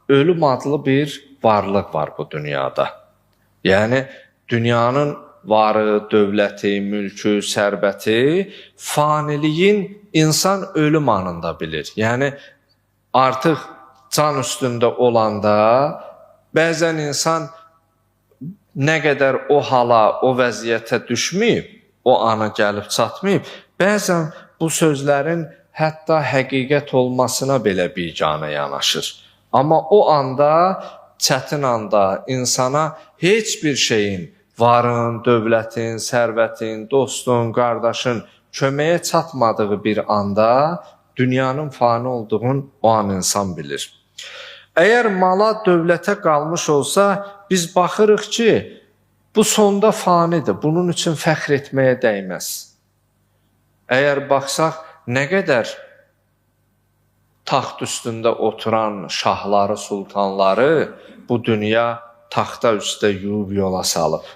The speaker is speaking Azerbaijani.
ölüm adlı bir varlıq var bu dünyada. Yəni, dünyanın varı, dövləti, mülkü, sərvəti, faniliyin insan ölüm anında bilir. Yəni, artıq can üstündə olanda, bəzən insan nə qədər o hala, o vəziyyətə düşməyib, o ana gəlib çatmayıb, bəzən bu sözlərin hətta həqiqət olmasına belə biganə yanaşır. Amma o anda, çətin anda insana heç bir şeyin, varın, dövlətin, sərvətin, dostun, qardaşın köməyə çatmadığı bir anda dünyanın fani olduğunu o an insan bilir. Əgər mala, dövlətə qalmış olsa, biz baxırıq ki, bu sonda fanidir, bunun üçün fəxr etməyə dəyməz. Əgər baxsaq, nə qədər taxt üstündə oturan şahları, sultanları bu dünya taxta üstə yuyub yola salıb.